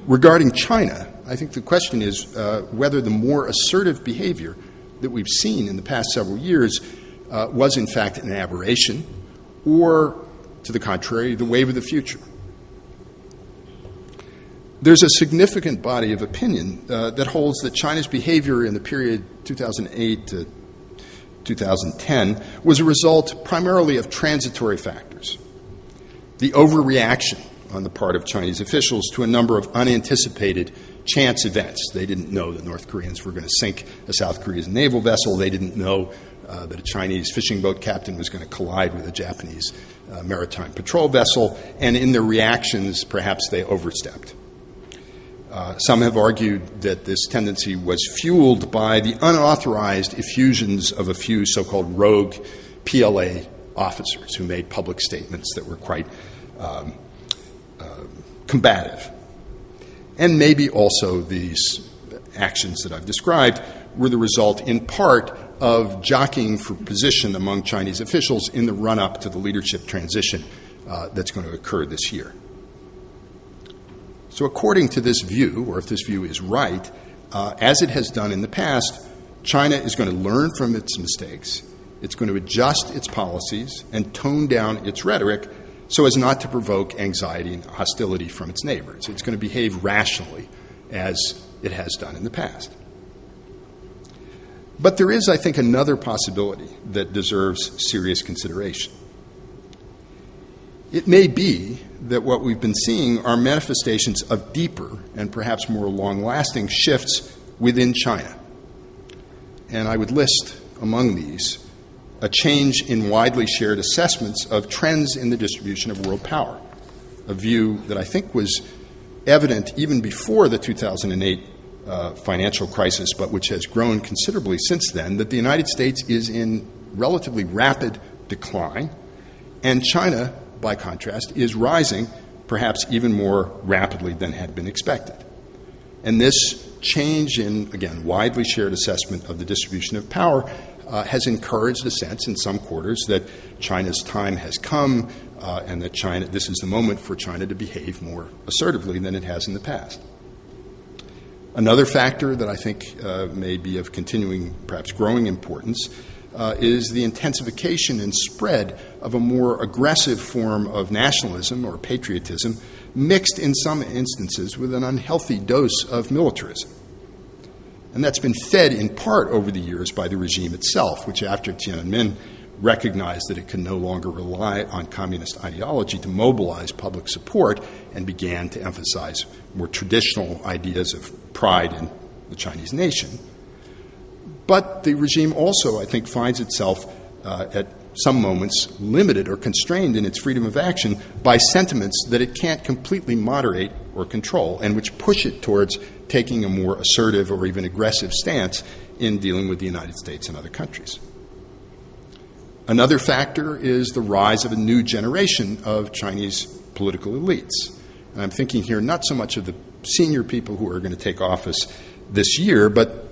Regarding China, I think the question is whether the more assertive behavior that we've seen in the past several years was in fact an aberration, or, to the contrary, the wave of the future. There's a significant body of opinion that holds that China's behavior in the period 2008 to 2010 was a result primarily of transitory factors. The overreaction on the part of Chinese officials to a number of unanticipated chance events. They didn't know that North Koreans were going to sink a South Korean naval vessel. They didn't know that a Chinese fishing boat captain was going to collide with a Japanese maritime patrol vessel. And in their reactions, perhaps they overstepped. Some have argued that this tendency was fueled by the unauthorized effusions of a few so-called rogue PLA officers who made public statements that were quite combative. And maybe also these actions that I've described were the result, in part, of jockeying for position among Chinese officials in the run-up to the leadership transition that's going to occur this year. So according to this view, or if this view is right, as it has done in the past, China is going to learn from its mistakes. It's going to adjust its policies and tone down its rhetoric so as not to provoke anxiety and hostility from its neighbors. It's going to behave rationally, as it has done in the past. But there is, I think, another possibility that deserves serious consideration. It may be that what we've been seeing are manifestations of deeper and perhaps more long-lasting shifts within China. And I would list among these a change in widely shared assessments of trends in the distribution of world power, a view that I think was evident even before the 2008 financial crisis, but which has grown considerably since then, that the United States is in relatively rapid decline, and China, by contrast, is rising perhaps even more rapidly than had been expected. And this change in, again, widely shared assessment of the distribution of power has encouraged a sense in some quarters that China's time has come and that this is the moment for China to behave more assertively than it has in the past. Another factor that I think may be of continuing, perhaps growing importance is the intensification and spread of a more aggressive form of nationalism or patriotism, mixed in some instances with an unhealthy dose of militarism. And that's been fed in part over the years by the regime itself, which after Tiananmen recognized that it could no longer rely on communist ideology to mobilize public support and began to emphasize more traditional ideas of pride in the Chinese nation. But the regime also, I think, finds itself at some moments limited or constrained in its freedom of action by sentiments that it can't completely moderate or control, and which push it towards taking a more assertive or even aggressive stance in dealing with the United States and other countries. Another factor is the rise of a new generation of Chinese political elites. And I'm thinking here not so much of the senior people who are going to take office this year, but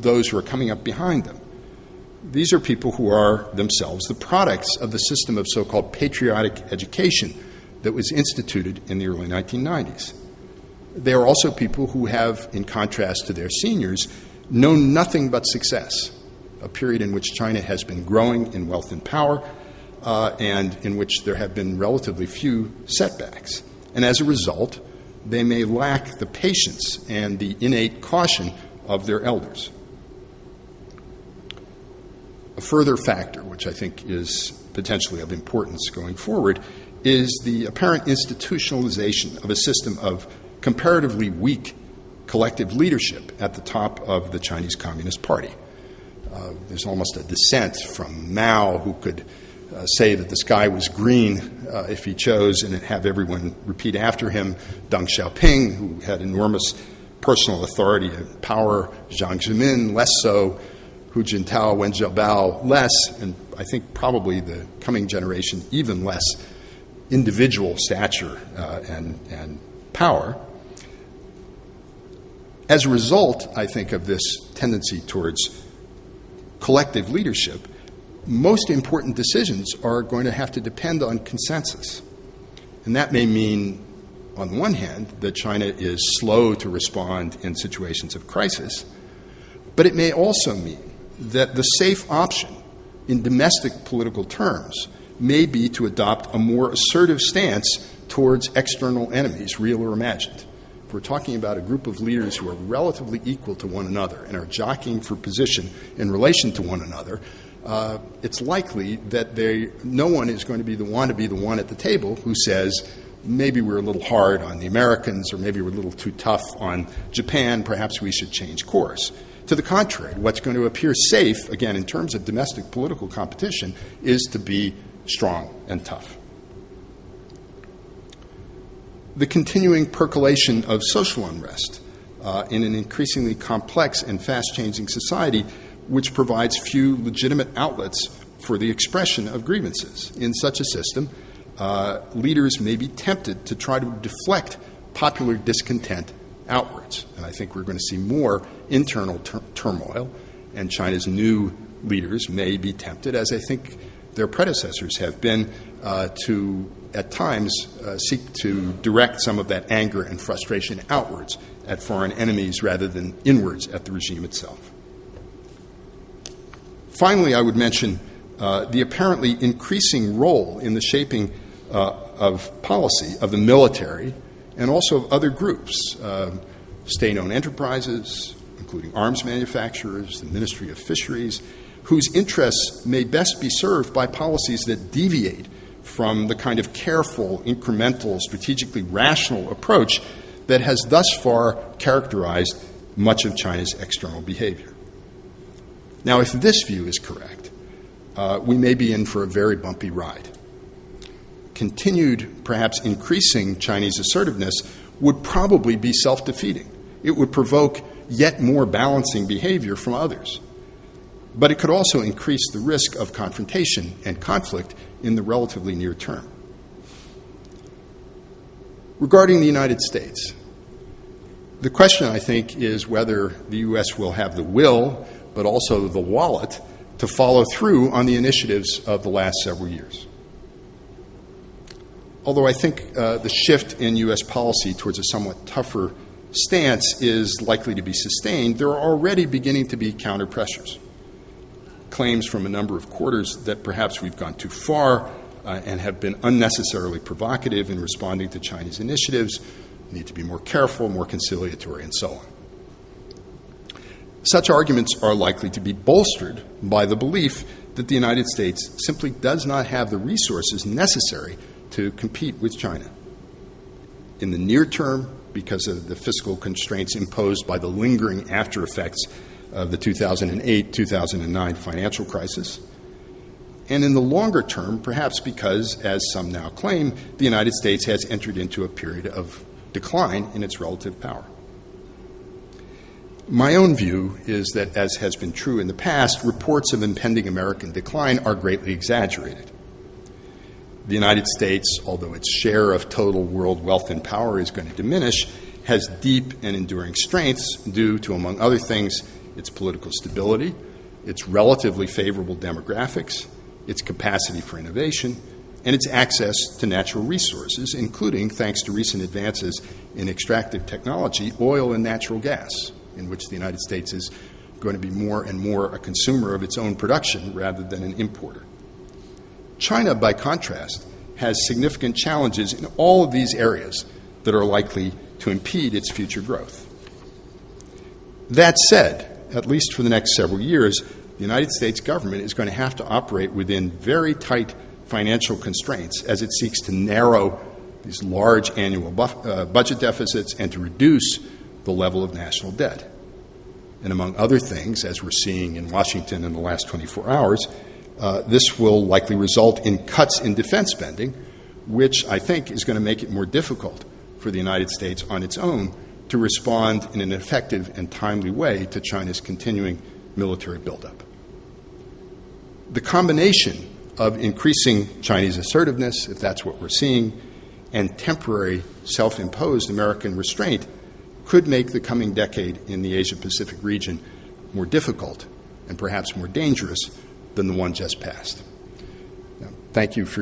those who are coming up behind them. These are people who are themselves the products of the system of so-called patriotic education that was instituted in the early 1990s. They are also people who have, in contrast to their seniors, known nothing but success, a period in which China has been growing in wealth and power, and in which there have been relatively few setbacks. And as a result, they may lack the patience and the innate caution of their elders. A further factor, which I think is potentially of importance going forward, is the apparent institutionalization of a system of comparatively weak collective leadership at the top of the Chinese Communist Party. There's almost a descent from Mao, who could say that the sky was green if he chose and have everyone repeat after him, Deng Xiaoping, who had enormous personal authority and power, Jiang Zemin less so, Hu Jintao, Wen Jiabao less, and I think probably the coming generation even less individual stature and power. As a result, I think, of this tendency towards collective leadership, most important decisions are going to have to depend on consensus. And that may mean on the one hand, that China is slow to respond in situations of crisis, but it may also mean that the safe option in domestic political terms may be to adopt a more assertive stance towards external enemies, real or imagined. If we're talking about a group of leaders who are relatively equal to one another and are jockeying for position in relation to one another, it's likely that no one is going to be the one at the table who says, maybe we're a little hard on the Americans, or maybe we're a little too tough on Japan, perhaps we should change course. To the contrary, what's going to appear safe, again, in terms of domestic political competition, is to be strong and tough. The continuing percolation of social unrest in an increasingly complex and fast-changing society, which provides few legitimate outlets for the expression of grievances. In such a system, leaders may be tempted to try to deflect popular discontent outwards. And I think we're going to see more internal turmoil, and China's new leaders may be tempted, as I think their predecessors have been, to, at times, seek to direct some of that anger and frustration outwards at foreign enemies rather than inwards at the regime itself. Finally, I would mention the apparently increasing role in the shaping of policy of the military and also of other groups, state-owned enterprises, including arms manufacturers, the Ministry of Fisheries, whose interests may best be served by policies that deviate from the kind of careful, incremental, strategically rational approach that has thus far characterized much of China's external behavior. Now, if this view is correct, we may be in for a very bumpy ride. Continued, perhaps increasing Chinese assertiveness would probably be self-defeating. It would provoke yet more balancing behavior from others. But it could also increase the risk of confrontation and conflict in the relatively near term. Regarding the United States, the question, I think, is whether the U.S. will have the will, but also the wallet, to follow through on the initiatives of the last several years. Although I think the shift in U.S. policy towards a somewhat tougher stance is likely to be sustained, there are already beginning to be counter-pressures. Claims from a number of quarters that perhaps we've gone too far and have been unnecessarily provocative in responding to Chinese initiatives, need to be more careful, more conciliatory, and so on. Such arguments are likely to be bolstered by the belief that the United States simply does not have the resources necessary to compete with China. In the near term, because of the fiscal constraints imposed by the lingering after effects of the 2008-2009 financial crisis, and in the longer term, perhaps because, as some now claim, the United States has entered into a period of decline in its relative power. My own view is that, as has been true in the past, reports of impending American decline are greatly exaggerated. The United States, although its share of total world wealth and power is going to diminish, has deep and enduring strengths due to, among other things, its political stability, its relatively favorable demographics, its capacity for innovation, and its access to natural resources, including, thanks to recent advances in extractive technology, oil and natural gas, in which the United States is going to be more and more a consumer of its own production rather than an importer. China, by contrast, has significant challenges in all of these areas that are likely to impede its future growth. That said, at least for the next several years, the United States government is going to have to operate within very tight financial constraints as it seeks to narrow these large annual budget deficits and to reduce the level of national debt. And among other things, as we're seeing in Washington in the last 24 hours, this will likely result in cuts in defense spending, which I think is going to make it more difficult for the United States on its own to respond in an effective and timely way to China's continuing military buildup. The combination of increasing Chinese assertiveness, if that's what we're seeing, and temporary self-imposed American restraint could make the coming decade in the Asia-Pacific region more difficult and perhaps more dangerous than the one just passed. Now, thank you for